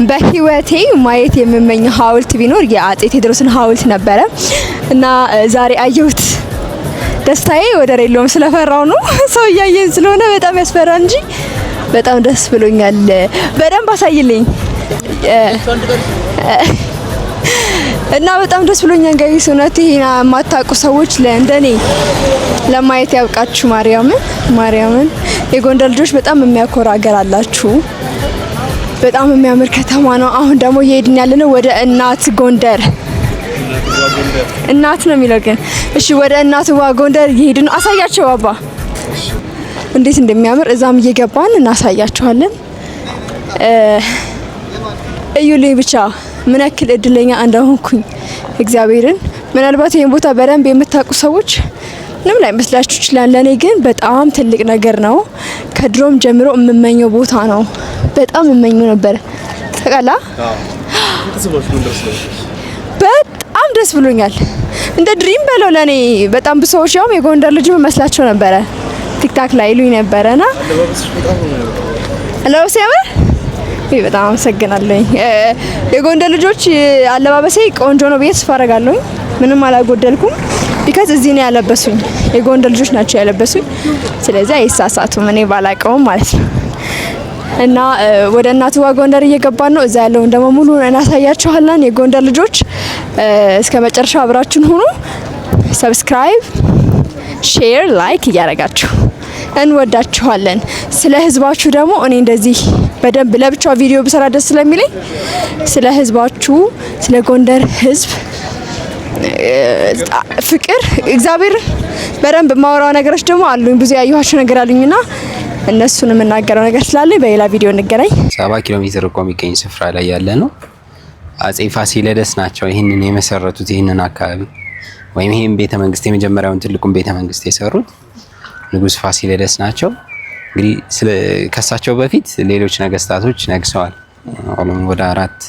በህይወቴ ማየት የምመኘው ሐውልት ቢኖር የአጼ ቴዎድሮስን ሐውልት ነበረ እና ዛሬ አየሁት። ደስታዬ ወደር የለውም። ስለፈራው ነው ሰው እያየን ስለሆነ በጣም ያስፈራ እንጂ በጣም ደስ ብሎኛል። በደንብ አሳይልኝ እና በጣም ደስ ብሎኛል ጋይስ። እውነት ይሄን የማታውቁ ሰዎች ለእንደኔ ለማየት ያብቃችሁ። ማርያምን የጎንደር ልጆች በጣም የሚያኮራ ሀገር አላችሁ። በጣም የሚያምር ከተማ ነው። አሁን ደግሞ እየሄድን ያለነው ወደ እናት ጎንደር። እናት ነው የሚለው ግን እሺ፣ ወደ እናትዋ ጎንደር እየሄድን ነው። አሳያቸው አባ እንዴት እንደሚያምር እዛም እየገባን እናሳያቸዋለን። እዩልኝ ብቻ ምን ያክል እድለኛ እንደሆንኩኝ እግዚአብሔርን። ምናልባት ይሄን ቦታ በደንብ የምታውቁ ሰዎች ምንም ላይ መስላችሁ ይችላል። ለኔ ግን በጣም ትልቅ ነገር ነው። ከድሮም ጀምሮ የምመኘው ቦታ ነው። በጣም እመኘው ነበር። ተቃላ በጣም ደስ ብሎኛል። እንደ ድሪም በለው ለኔ። በጣም ብዙ ሰዎች ያውም የጎንደር ልጅ መስላቸው ነበረ ቲክታክ ላይ ይሉኝ ነበርና አለባበስ ያምር። በጣም አመሰግናለሁ። የጎንደር ልጆች አለባበሴ ቆንጆ ነው ብዬ ተስፋ አደርጋለሁ። ምንም አላጎደልኩም። ቢካዝ እዚህ ነው ያለበሱኝ። የጎንደር ልጆች ናቸው ያለበሱኝ። ስለዚህ አይሳሳቱም እኔ ባላቀውም ማለት ነው። እና ወደ እናትዋ ጎንደር እየገባን ነው። እዛ ያለውን ደግሞ ሙሉ እናሳያችኋለን። የጎንደር ልጆች እስከ መጨረሻው አብራችሁን ሁኑ። ሰብስክራይብ፣ ሼር፣ ላይክ እያደረጋችሁ እንወዳችኋለን። ስለ ህዝባችሁ ደግሞ እኔ እንደዚህ በደንብ ለብቻው ቪዲዮ ብሰራ ደስ ስለሚለኝ ስለ ህዝባችሁ፣ ስለ ጎንደር ህዝብ ፍቅር እግዚአብሔር በደንብ ማወራው ነገሮች ደግሞ አሉኝ። ብዙ ያየኋቸው ነገር አሉኝና እነሱን የምናገረው ነገር ስላለኝ በሌላ ቪዲዮ እንገናኝ። 70 ኪሎ ሜትር ርቆ የሚገኝ ስፍራ ላይ ያለ ነው። አጼ ፋሲለደስ ናቸው ይህንን የመሰረቱት። ይህንን አካባቢ ወይም ይህን ቤተ መንግስት የመጀመሪያውን ትልቁን ቤተ መንግስት የሰሩት ንጉስ ፋሲለደስ ናቸው። እንግዲህ ከሳቸው በፊት ሌሎች ነገስታቶች ነግሰዋል። ወደ 4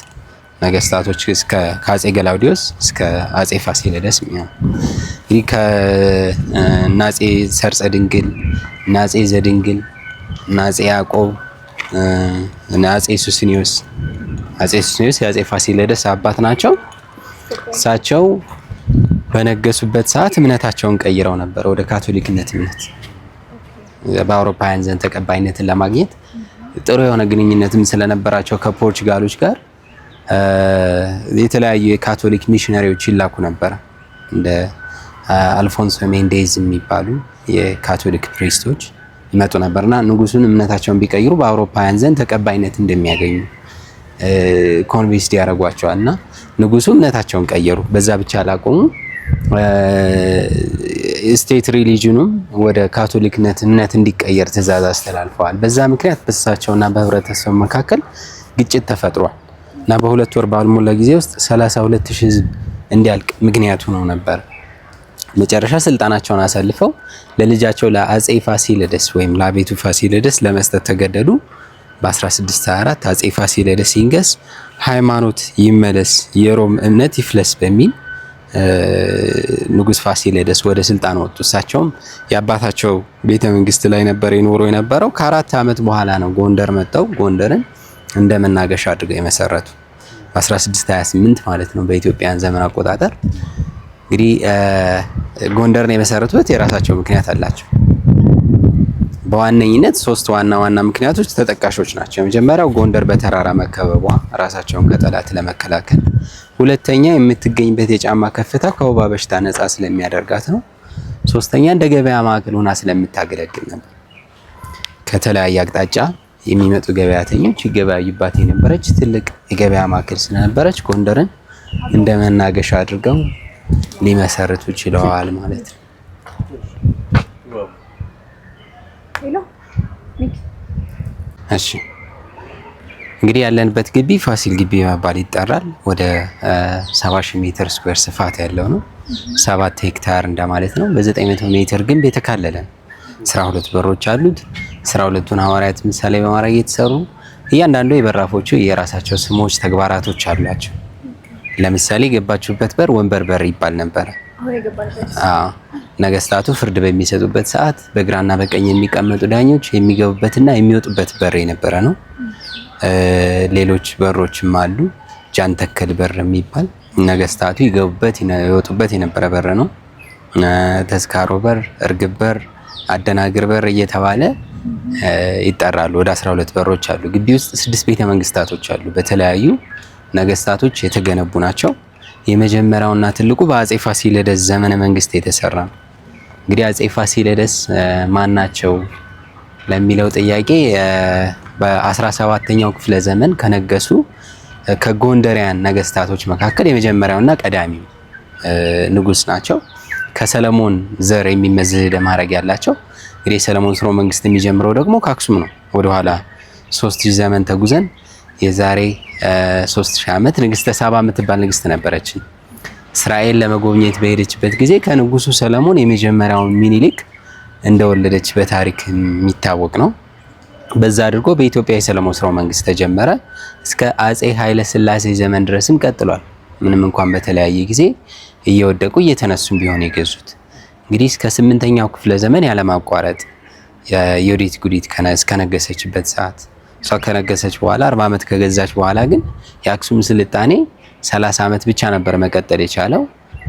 ነገስታቶች ከአጼ ገላውዲዮስ እስከ አጼ ፋሲለደስ የሚሆን እንግዲህ ከአጼ ሰርጸ ድንግል፣ አጼ ዘድንግል፣ አጼ ያዕቆብ፣ አጼ ሱስንዮስ የአጼ ፋሲለደስ አባት ናቸው። እሳቸው በነገሱበት ሰዓት እምነታቸውን ቀይረው ነበር ወደ ካቶሊክነት እምነት። በአውሮፓውያን ዘንድ ተቀባይነትን ለማግኘት ጥሩ የሆነ ግንኙነትም ስለነበራቸው ከፖርቹጋሎች ጋር የተለያዩ የካቶሊክ ሚሽነሪዎች ይላኩ ነበር። እንደ አልፎንሶ ሜንዴዝ የሚባሉ የካቶሊክ ፕሪስቶች ይመጡ ነበርና ንጉሱን እምነታቸውን ቢቀይሩ በአውሮፓውያን ዘንድ ተቀባይነት እንደሚያገኙ ኮንቪንስድ ያደርጓቸዋልና ንጉሱ እምነታቸውን ቀየሩ። በዛ ብቻ አላቆሙ። ስቴት ሪሊጅኑም ወደ ካቶሊክነት እምነት እንዲቀየር ትእዛዝ አስተላልፈዋል። በዛ ምክንያት በእሳቸውና በህብረተሰቡ መካከል ግጭት ተፈጥሯል እና በ2 ወር ባልሞላ ጊዜ ውስጥ 32,000 ህዝብ እንዲያልቅ ምክንያት ሆነው ነበር። መጨረሻ ስልጣናቸውን አሳልፈው ለልጃቸው ለአጼ ፋሲለደስ ወይም ለአቤቱ ፋሲለደስ ለመስጠት ተገደዱ። በ1624 አጼ ፋሲለደስ ይንገስ፣ ሃይማኖት ይመለስ፣ የሮም እምነት ይፍለስ በሚል ንጉስ ፋሲለደስ ወደ ስልጣን ወጡ። እሳቸውም የአባታቸው ቤተ መንግስት ላይ ነበር የኖሩ የነበረው። ከ4 ዓመት በኋላ ነው ጎንደር መጣው ጎንደርን እንደ መናገሻ አድርገው የመሰረቱ በ1628 ማለት ነው በኢትዮጵያን ዘመን አቆጣጠር። እንግዲህ ጎንደርን የመሰረቱት የራሳቸው ምክንያት አላቸው። በዋነኝነት 3 ዋና ምክንያቶች ተጠቃሾች ናቸው። የመጀመሪያው ጎንደር በተራራ መከበቧ ራሳቸውን ከጠላት ለመከላከል፣ ሁለተኛ የምትገኝበት የጫማ ከፍታ ከወባ በሽታ ነፃ ስለሚያደርጋት ነው። ሶስተኛ እንደ ገበያ ማዕከል ሆና ስለምታገለግል ነበር። ከተለያየ አቅጣጫ የሚመጡ ገበያተኞች ይገበያዩባት የነበረች ትልቅ የገበያ ማዕከል ስለነበረች ጎንደርን እንደ መናገሻ አድርገው ሊመሰርቱ ችለዋል ማለት ነው። እሺ እንግዲህ ያለንበት ግቢ ፋሲል ግቢ በመባል ይጠራል። ወደ 70,000 ሜትር ስኩዌር ስፋት ያለው ነው። 7 ሄክታር እንደማለት ነው። በ900 ሜትር ግንብ የተካለለ ነው። 12 በሮች አሉት። 12ቱን ሐዋርያት ምሳሌ በማድረግ የተሰሩ እያንዳንዱ የበራፎቹ የራሳቸው ስሞች፣ ተግባራቶች አሏቸው። ለምሳሌ የገባችሁበት በር ወንበር በር ይባል ነበር። ነገስታቱ ፍርድ በሚሰጡበት ሰዓት በግራና በቀኝ የሚቀመጡ ዳኞች የሚገቡበትና የሚወጡበት በር የነበረ ነው። ሌሎች በሮችም አሉ። ጃንተከል በር የሚባል ነገስታቱ ይገቡበት ይወጡበት የነበረ በር ነው። ተስካሮ በር፣ እርግብ በር፣ አደናግር በር እየተባለ ይጠራሉ። ወደ 12 በሮች አሉ። ግቢ ውስጥ 6 ቤተ መንግስታቶች አሉ። በተለያዩ ነገስታቶች የተገነቡ ናቸው። የመጀመሪያውና ትልቁ በአጼ ፋሲለደስ ዘመነ መንግስት የተሰራ ነው። እንግዲህ አጼ ፋሲለደስ ማን ናቸው ለሚለው ጥያቄ በ17ኛው ክፍለ ዘመን ከነገሱ ከጎንደሪያን ነገስታቶች መካከል የመጀመሪያውና ቀዳሚው ንጉስ ናቸው። ከሰለሞን ዘር የሚመዘዝ ማዕረግ ያላቸው። እንግዲህ የሰለሞን ስርወ መንግስት የሚጀምረው ደግሞ ከአክሱም ነው። ወደኋላ 3000 ዘመን ተጉዘን የዛሬ 3000 ዓመት ንግስተ ሳባ የምትባል ንግስት ነበረችን። እስራኤል ለመጎብኘት በሄደችበት ጊዜ ከንጉሱ ሰለሞን የመጀመሪያውን ሚኒሊክ እንደወለደች በታሪክ የሚታወቅ ነው። በዛ አድርጎ በኢትዮጵያ የሰለሞን ስርወ መንግስት ተጀመረ። እስከ አጼ ኃይለ ሥላሴ ዘመን ድረስም ቀጥሏል። ምንም እንኳን በተለያየ ጊዜ እየወደቁ እየተነሱም ቢሆን የገዙት። እንግዲህ እስከ 8ኛው ክፍለ ዘመን ያለማቋረጥ የዮዲት ጉዲት ከነገሰችበት ሰዓት እሷ ከነገሰች በኋላ 40 ዓመት ከገዛች በኋላ ግን የአክሱም ስልጣኔ 30 ዓመት ብቻ ነበር መቀጠል የቻለው።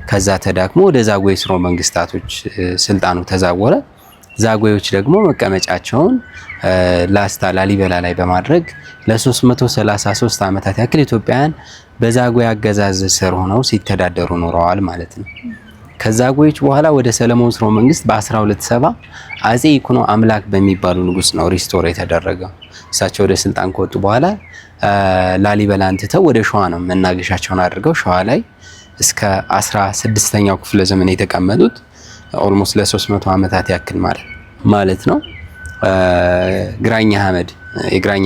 ከዛ ተዳክሞ ወደ ዛጉዌ ስርወ መንግስታቶች ስልጣኑ ተዛወረ። ዛጉዌዎች ደግሞ መቀመጫቸውን ላስታ ላሊበላ ላይ በማድረግ ለ333 ዓመታት ያክል ኢትዮጵያውያን በዛጉዌ አገዛዝ ስር ሆነው ሲተዳደሩ ኖረዋል ማለት ነው። ከዛጉዌዎች በኋላ ወደ ሰለሞን ስርወ መንግስት በ1270 አጼ ይኩኖ አምላክ በሚባሉ ንጉስ ነው ሪስቶር የተደረገው። እሳቸው ወደ ስልጣን ከወጡ በኋላ ላሊበላን ትተው ወደ ሸዋ ነው መናገሻቸውን አድርገው ሸዋ ላይ እስከ 16ኛው ክፍለ ዘመን የተቀመጡት ኦልሞስት ለ300 ዓመታት ያክል ማለት ነው። ግራኝ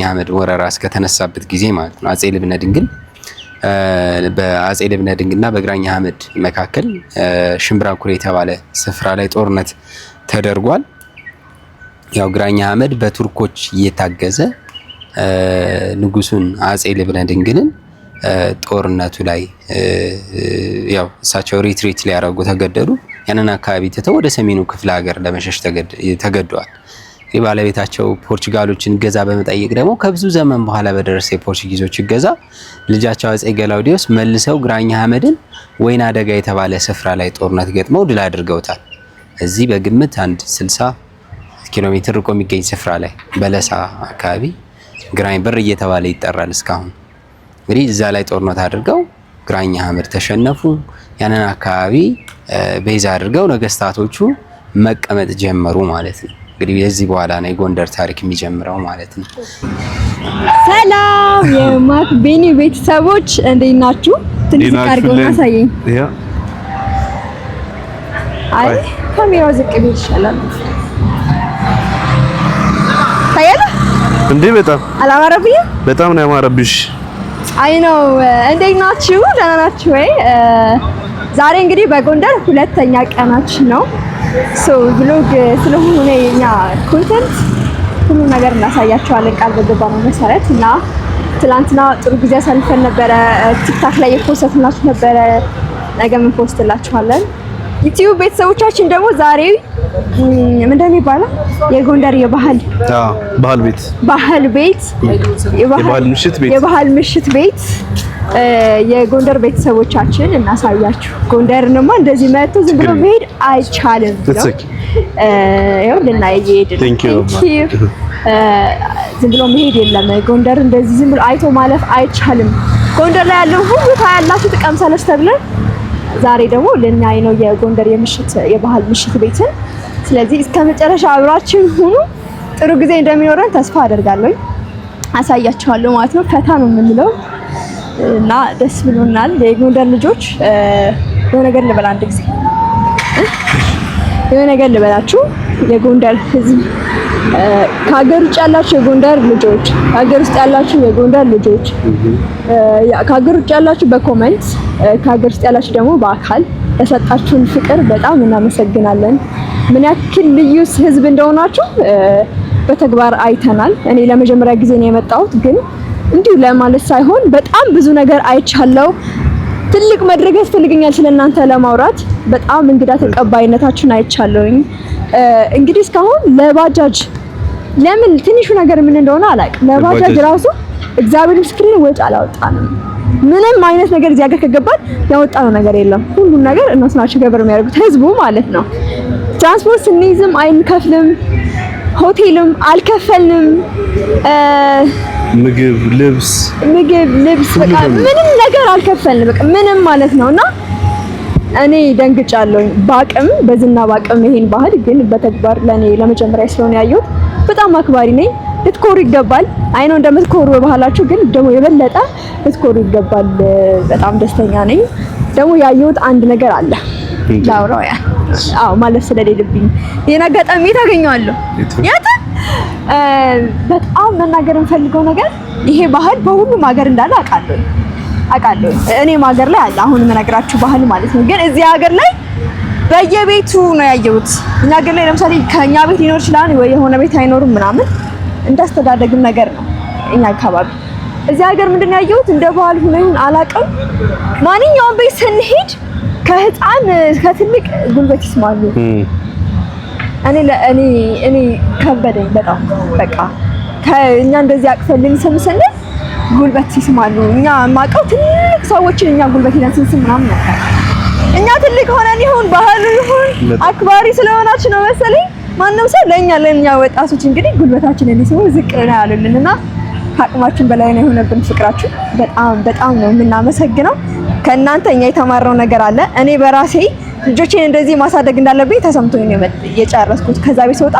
አህመድ ወረራ እስከተነሳበት ጊዜ ማለት ነው። አጼ ልብነ ድንግልና በግራኝ አህመድ መካከል ሽምብራኩሬ የተባለ ስፍራ ላይ ጦርነት ተደርጓል። ያው ግራኝ አህመድ በቱርኮች እየታገዘ ንጉሱን አጼ ልብነ ድንግልን ጦርነቱ ላይ ያው እሳቸው ሪትሪት ሊያደርጉ ተገደዱ። ያንን አካባቢ ትተው ወደ ሰሜኑ ክፍለ ሀገር ለመሸሽ ተገደዋል። ባለቤታቸው ፖርቹጋሎችን እገዛ በመጠየቅ ደግሞ ከብዙ ዘመን በኋላ በደረሰ የፖርቹጊዞች እገዛ ልጃቸው አጼ ገላውዲዮስ መልሰው ግራኝ አህመድን ወይና አደጋ የተባለ ስፍራ ላይ ጦርነት ገጥመው ድል አድርገውታል። እዚህ በግምት 60 ኪሎ ሜትር ርቆ የሚገኝ ስፍራ ላይ በለሳ አካባቢ ግራኝ በር እየተባለ ይጠራል እስካሁን። እንግዲህ እዛ ላይ ጦርነት አድርገው ግራኝ አህመድ ተሸነፉ። ያንን አካባቢ ቤዛ አድርገው ነገስታቶቹ መቀመጥ ጀመሩ ማለት ነው። እንግዲህ የዚህ በኋላ ነው የጎንደር ታሪክ የሚጀምረው ማለት ነው። ሰላም የማክ ቤኒ ቤተሰቦች እንዴት ናችሁ? ትንሽ አድርገው አሳየኝ። አይ ካሜራው ዝቅ ቢል ይሻላል። ታያለ እንዴ? በጣም አላማረብኝም? በጣም ነው ያማረብሽ። አይ ነው። እንዴት ናችሁ? ደህና ናችሁ ወይ? ዛሬ እንግዲህ በጎንደር 2ኛ ቀናችን ነው። ብሎግ ስለሆነ የኛ ኮንተንት ሁሉ ነገር እናሳያቸዋለን ቃል በገባነው መሰረት እና ትላንትና ጥሩ ጊዜ አሳልፈን ነበረ። ቲክታክ ላይ የፖስትላችሁ ነበረ። ነገ ምን ፖስትላችኋለን። ዩቲዩብ ቤተሰቦቻችን ደግሞ ዛሬ ምንድን ነው የሚባለው የጎንደር የባህል ምሽት ቤት የጎንደር ቤተሰቦቻችን እናሳያችሁ። ጎንደርንማ እንደዚህ መጥቶ ዝም ብሎ መሄድ አይቻልም ነው። ያው ልናይ እየሄድን ዝም ብሎ መሄድ የለም። ጎንደር እንደዚህ ዝም ብሎ አይቶ ማለፍ አይቻልም። ጎንደር ላይ ያለው ሁሉ ታያላችሁ፣ ትቀምሳለች ተብለን ዛሬ ደግሞ ልናይ ነው የጎንደር የባህል ምሽት ቤትን። ስለዚህ እስከ መጨረሻ አብራችን ሁኑ። ጥሩ ጊዜ እንደሚኖረን ተስፋ አደርጋለሁ። አሳያችኋለሁ ማለት ነው። ፈታ ነው የምንለው እና ደስ ብሎናል። የጎንደር ልጆች የሆነ ነገር ልበላ አንድ ጊዜ የሆነ ነገር ልበላችሁ። የጎንደር ሕዝብ ከሀገር ውጭ ያላችሁ የጎንደር ልጆች፣ ከሀገር ውስጥ ያላችሁ የጎንደር ልጆች፣ ከሀገር ውጭ ያላችሁ በኮሜንት፣ ከሀገር ውስጥ ያላችሁ ደግሞ በአካል ለሰጣችሁን ፍቅር በጣም እናመሰግናለን። ምን ያክል ልዩ ሕዝብ እንደሆናችሁ በተግባር አይተናል። እኔ ለመጀመሪያ ጊዜ ነው የመጣሁት፣ ግን እንዲሁ ለማለት ሳይሆን በጣም ብዙ ነገር አይቻለው። ትልቅ መድረክ ያስፈልገኛል ስለናንተ ለማውራት። በጣም እንግዳ ተቀባይነታችሁን አይቻለሁኝ። እንግዲህ እስካሁን ለባጃጅ ለምን ትንሹ ነገር ምን እንደሆነ አላውቅም። ለባጃጅ ራሱ እግዚአብሔር ምስክሬ ወጪ አላወጣንም። ምንም አይነት ነገር እዚህ ሀገር ከገባን ያወጣነው ነገር የለም። ሁሉን ነገር እነሱ ናቸው ገበር የሚያደርጉት ህዝቡ ማለት ነው። ትራንስፖርት ስንይዝም አይንከፍልም፣ ሆቴልም አልከፈልንም፣ ምግብ ልብስ በቃ ምንም ነገር አልከፈልንም። በቃ ምንም ማለት ነውና እኔ ደንግጫለሁ። ባቅም በዝና ባቅም ይሄን ባህል ግን በተግባር ለኔ ለመጀመሪያ ስለሆነ ያየሁት በጣም አክባሪ ነኝ። ልትኮሩ ይገባል። አይ ነው እንደምትኮሩ በባህላችሁ፣ ግን ደግሞ የበለጠ ልትኮሩ ይገባል። በጣም ደስተኛ ነኝ። ደግሞ ያየሁት አንድ ነገር አለ ላውራው ማለት ስለሌለብኝ ይሄን አጋጣሚ ታገኘዋለሁ። በጣም መናገር የምፈልገው ነገር ይሄ ባህል በሁሉም ሀገር እንዳለ አውቃለሁ። እኔም ሀገር ላይ አለ አሁን የምነግራችሁ ባህል ማለት ነው። ግን እዚህ ሀገር ላይ በየቤቱ ነው ያየሁት። እኛ ሀገር ላይ ለምሳሌ ከኛ ቤት ሊኖር ይችላል ወይ የሆነ ቤት አይኖርም ምናምን እንዳስተዳደግም ነገር ነው እኛ አካባቢ። እዚህ ሀገር ምንድነው ያየሁት እንደ ባህል ሆኖ ይሁን አላውቅም፣ ማንኛውም ቤት ስንሄድ ከህፃን ከትልቅ ጉልበት ይስማሉ። እኔ ከበደኝ በጣም በቃ ከእኛ እንደዚህ አቅፈልን ስንል ጉልበት ይስማሉ። እኛ ማቀው ትልቅ ሰዎችን እኛ ጉልበት ይላል ስንስም ምናምን ነበር። እኛ ትልቅ ሆነን ይሁን ባህሉ ይሁን አክባሪ ስለሆናችሁ ነው መሰለኝ ማንም ሰው ለኛ ወጣቶች እንግዲህ ጉልበታችንን ሊስሙ ዝቅ ነው ያሉልንና ከአቅማችን በላይ ነው የሆነብን ፍቅራችሁ። በጣም ነው የምናመሰግነው። ከእናንተ እኛ የተማርነው ነገር አለ። እኔ በራሴ ልጆቼን እንደዚህ ማሳደግ እንዳለብኝ ተሰምቶኝ ነው የጨረስኩት። ከዛ ቤት ስወጣ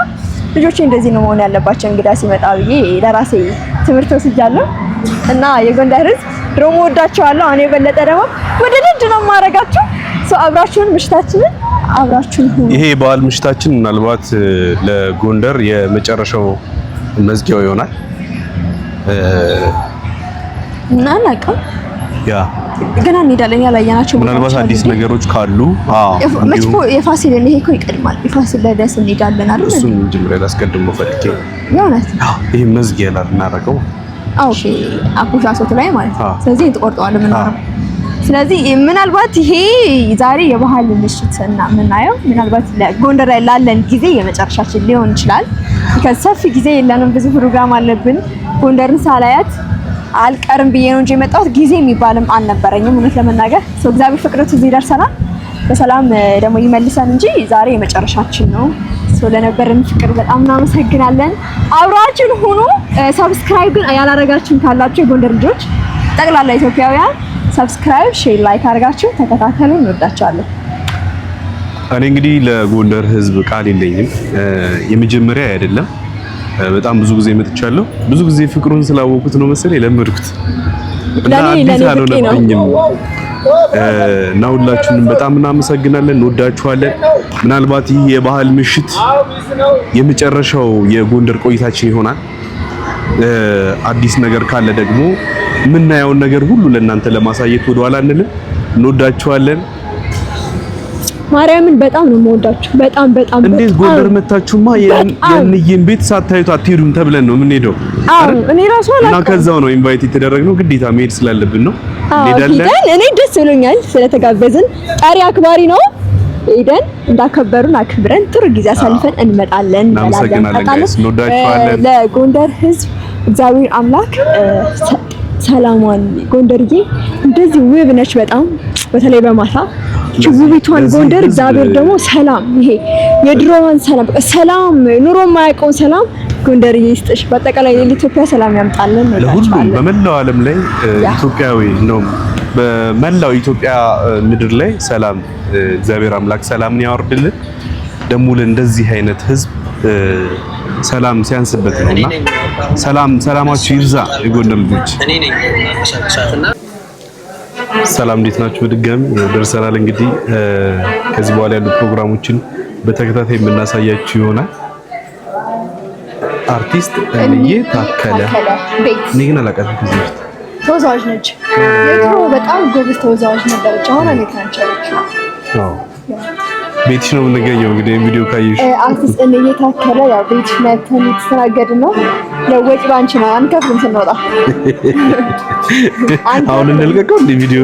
ልጆቼ እንደዚህ ነው መሆን ያለባቸው እንግዳ ሲመጣ ብዬ ለራሴ ትምህርት ወስጃለሁ። እና የጎንደር ህዝብ ድሮም ወዳቸዋለሁ። እኔ የበለጠ ደግሞ ወደ ልጅ ነው የማረጋቸው። አብራችሁን ምሽታችንን አብራችሁን ሁኑ። ይሄ የበዓል ምሽታችን ምናልባት ለጎንደር የመጨረሻው መዝጊያው ይሆናል እና አላውቅም ገና እንሄዳለን ያላየናቸው ምናልባት አዲስ ነገሮች ካሉ የፋሲል ይሄ እኮ ይቀድማል። የፋሲል ለደስ እንሄዳለን አይደል? እሱን ጅምሬ ላስቀድሞ ፈልጌ የእውነት ይሄ መዝጊያ እናደርገው። ኦኬ አኩሻሶት ላይ ማለት ነው። ስለዚህ እንጥቆርጠዋለን ምናምን። ስለዚህ ምናልባት ይሄ ዛሬ የባህል ምሽት እና የምናየው ምናልባት ለጎንደር ላይ ላለን ጊዜ የመጨረሻችን ሊሆን ይችላል። ከሰፊ ጊዜ የለንም፣ ብዙ ፕሮግራም አለብን። ጎንደርን ሳላያት አልቀርም ብዬ ነው እንጂ የመጣሁት ጊዜ የሚባልም አልነበረኝም እውነት ለመናገር። እግዚአብሔር ፍቅረቱ እዚህ ደርሰናል። በሰላም ደግሞ ይመልሰን እንጂ ዛሬ የመጨረሻችን ነው። ለነበረን ፍቅር በጣም እናመሰግናለን። አብራችን ሁኑ። ሰብስክራይብ ግን ያላረጋችሁን ካላችሁ የጎንደር ልጆች ጠቅላላ ኢትዮጵያውያን ሰብስክራይብ፣ ሼር፣ ላይክ አድርጋችሁ ተከታተሉ። እንወዳችኋለን። እኔ እንግዲህ ለጎንደር ህዝብ ቃል የለኝም። የመጀመሪያ አይደለም፣ በጣም ብዙ ጊዜ መጥቻለሁ። ብዙ ጊዜ ፍቅሩን ስላወቁት ነው መሰለኝ የለመድኩት እና አዲስ አልሆነብኝም። እና ሁላችሁንም በጣም እናመሰግናለን፣ እንወዳችኋለን። ምናልባት ይህ የባህል ምሽት የመጨረሻው የጎንደር ቆይታችን ይሆናል። አዲስ ነገር ካለ ደግሞ የምናየውን ነገር ሁሉ ለእናንተ ለማሳየት ወደኋላ አንልም። እንወዳችኋለን። ማርያምን በጣም ነው የምወዳችሁ። በጣም እንዴት ጎንደር መታችሁማ የእንዬን ቤት ሳታዩት አትሄዱም ተብለን ነው የምንሄደው። እኔ ራሱ እና ከዛው ነው ኢንቫይት የተደረግነው። ግዴታ መሄድ ስላለብን ነው እንሄዳለን። እኔ ደስ ብሎኛል ስለተጋበዝን። ጠሪ አክባሪ ነው። ሄደን እንዳከበሩን አክብረን ጥሩ ጊዜ አሳልፈን እንመጣለን። እንወዳችኋለን። ለጎንደር ህዝብ እግዚአብሔር አምላክ ሰላሟን ጎንደርዬ እንደዚህ ውብ ነች በጣም በተለይ በማታ ውቢቷን ጎንደር እግዚአብሔር ደግሞ ሰላም ይሄ የድሮዋን ሰላም ኑሮ የማያውቀውን ሰላም ጎንደርዬ ይስጥሽ። በአጠቃላይ ለኢትዮጵያ ሰላም ያምጣልን። ለሁሉም በመላው ዓለም ላይ ኢትዮጵያዊ ነው በመላው ኢትዮጵያ ምድር ላይ ሰላም እግዚአብሔር አምላክ ሰላምን ያወርድልን። ደግሞ ለእንደዚህ አይነት ህዝብ ሰላም ሲያንስበት ነውና ሰላማችሁ ይብዛ የጎንደር ልጆች። ሰላም እንዴት ናችሁ? በድጋሚ ደርሰናል። እንግዲህ ከዚህ በኋላ ያሉ ፕሮግራሞችን በተከታታይ የምናሳያችሁ ይሆናል። አርቲስት እንዬ ታከለ እኔ ግን አላውቃትም። ከዚህ በፊት ተወዛዋዥ ነች። የድሮ በጣም ጎበዝ ተወዛዋዥ ነበረች። አሁን እኔ ታንቻለች። አዎ ቤትሽ ነው የምንገኘው። እንግዲህ ቪዲዮ ካየሽ አርቲስት እንዬ ታከለ ያው ቤትሽ መተን የተስተናገድን ነው። ለወጪ ባንቺ ነው አንከፍልም ስንወጣ። አሁን እንልቀቀው እንደ ቪዲዮ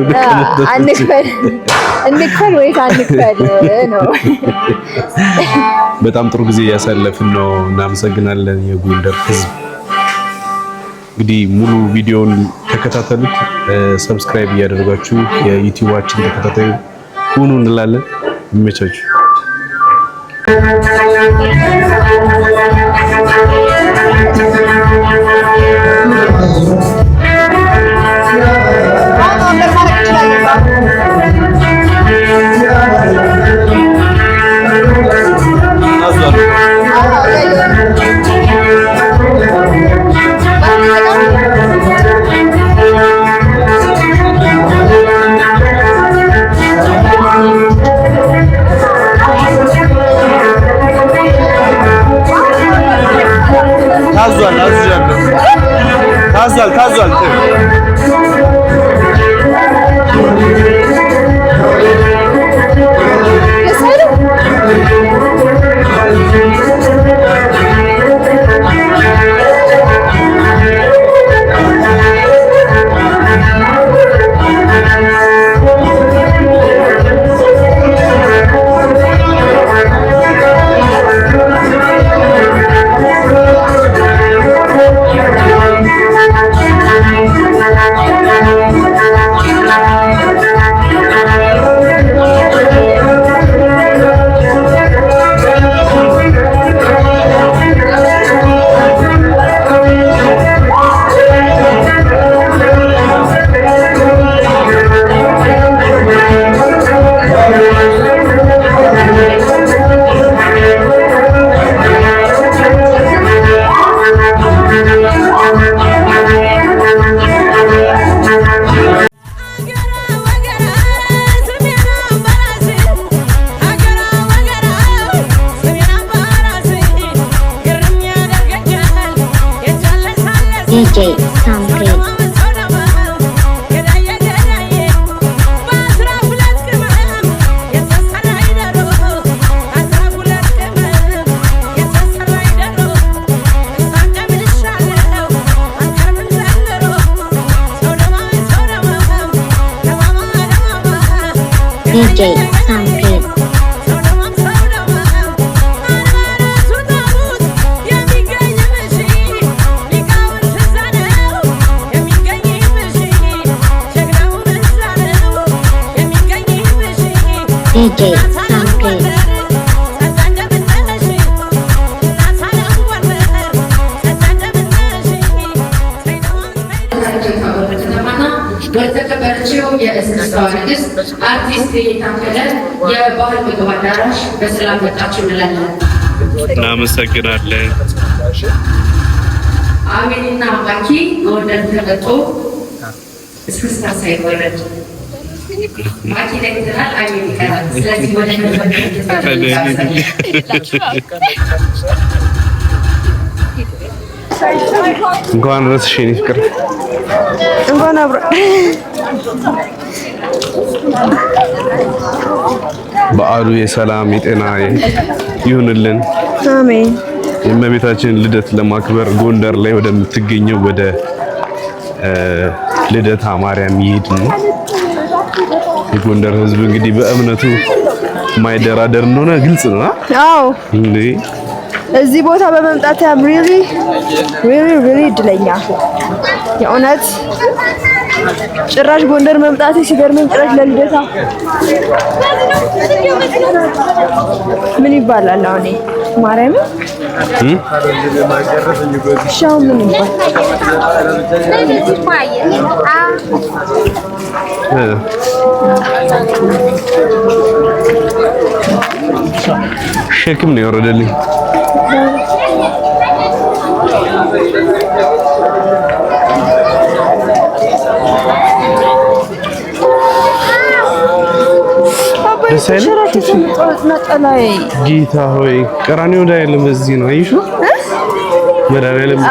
እንክፈል ወይስ አንክፈል ነው? በጣም ጥሩ ጊዜ እያሳለፍን ነው። እናመሰግናለን የጎንደር ህዝብ። እንግዲህ ሙሉ ቪዲዮውን ተከታተሉት። ሰብስክራይብ እያደረጋችሁ የዩቲዩባችን ተከታታዩ ሁኑ እንላለን። ይመቻችሁ። ታዟል DJ Sample DJ Sample DJ Sample በተከበረችው የእስክስታዋ ንግስት አርቲስት የታከለ የባህል ምግብ አዳራሽ በሰላም መጣችሁ እንላለን። እናመሰግናለን። አሜንና ባኪ ወደን ተመጦ እስክስታ ሳይወረድ ባኪ ላይ ትላል አሜን ይቀራል። ስለዚህ ወደ እንኳን ረስሽ የኔ ፍቅር እንኳን አብራ በዓሉ የሰላም የጤና ይሁንልን። አሜን። የእመቤታችንን ልደት ለማክበር ጎንደር ላይ ወደምትገኘው ወደ ልደታ ማርያም ይሄድን ነው። የጎንደር ሕዝብ እንግዲህ በእምነቱ የማይደራደር እንደሆነ ግልጽ ነው። አዎ እንዴ እዚህ ቦታ በመምጣት ሪሊ እድለኛ የእውነት ጭራሽ ጎንደር መምጣቴ ሲገርመኝ ጭራሽ ለልደታ ምን ይባላል አሁን ማርያም ሻው ምን ይባላል ሸክም ነው የወረደልኝ። ጌታ ሆይ ቀራንዮ ላይ ያለ በዚህ ነው አይሹ መድኃኒዓለም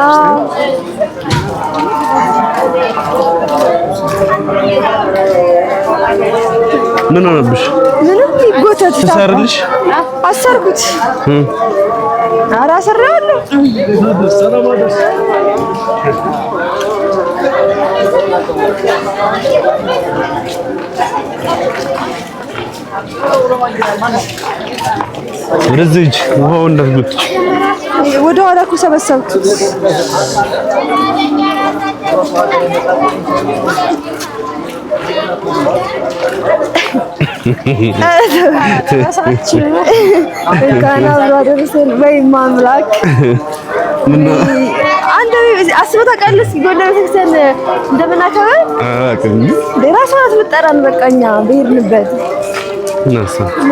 ምን ሆነብሽ? ምንም ይጎተት ተሰርልሽ አሰርኩት ኧረ አሰራለሁ። ወደዚህ ውሃው እንዳትጎትች ወደ ኋላ እኮ ሰበሰብኩት። ማምላክ አንተ አስበህ ታውቃለህ? ጎንደር ቤተክርስቲያን እንደምናከብር ራሷ ናት የምትጠራን። በቃ እኛ በሄድንበት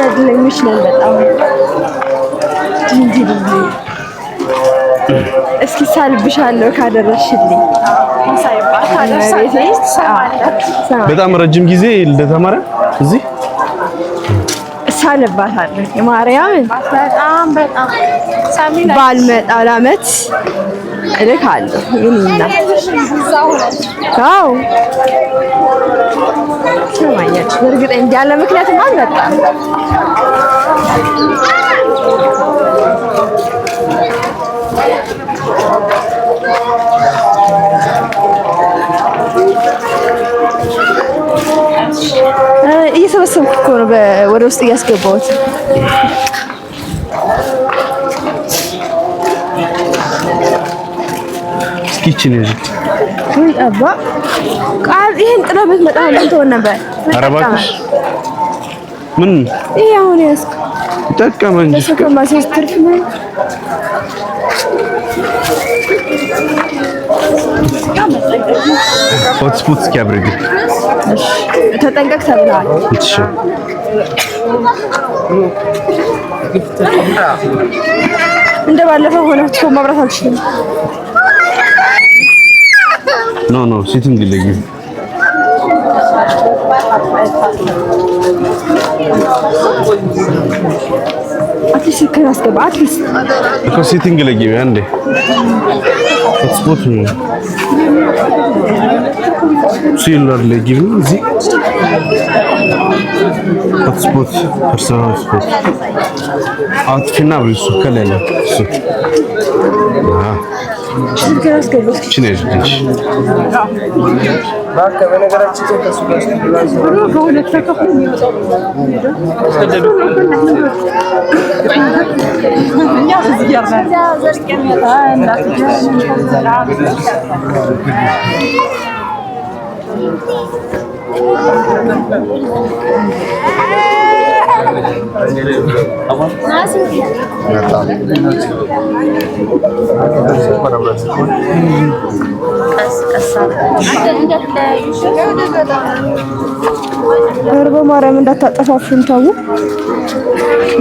እድለኞች ነን በጣም። እስኪ ሳልብሻለሁ ካደረሽልኝ። በጣም ረጅም ጊዜ ለተማረ እዚህ ሳልባታለሁ የማርያምን በጣም ባልመጣ ለዓመት እልካለሁ። ይሄንና አዎ ሰማኛች በእርግጠኝ ያለ ምክንያትም አልመጣም። እየሰበሰብኩ እኮ ነው ወደ ውስጥ እያስገባሁት። ኪችን ይዤ ወይ አባ ቃል ይሄን ጥለበት መጣሁ ለምን ነበር? ኧረ እባክሽ ምን ይሄ አሁን ያስኩ ጠቀመ እንጂ ከማሴስ ትርፍ ነው። ሆትስፖት እስኪያብርግ ተጠንቀቅ ተብለሃል። እሺ እንደ ባለፈው ሆነ እኮ ማብራት አልችልም። ኖ ሲቲንግ ለጊ አትሊስት ከናስገባ አትሊስት እኮ ሲቲንግ ለጊ አንዴ ሆትስፖት ነው ሲለር ለጊ እዚህ ሆትስፖት ፐርሰናል ሆትስፖት አትፊና ብልሱ ከሌለ እሱ ችኔሽ በርቦ ማርያም እንዳታጠፋፉን ተው።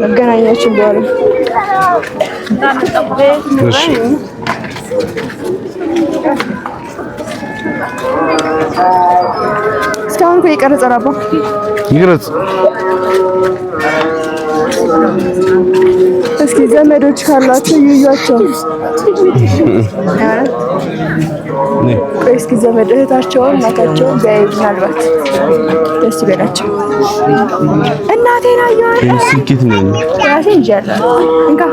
መገናኛችን በኋላ እስካሁን እኮ የቀረጸ ነበር። ይቅረጽ። እስኪ ዘመዶች ካላችሁ ይዩዋቸው። ቆይ እስኪ ዘመድ እህታቸውን እናታቸውን ቢያዩ ምናልባት ደስ ይበላቸው። እናቴን አየኋት። ስልኬት ነው ራሴን ይዣለሁ እንካ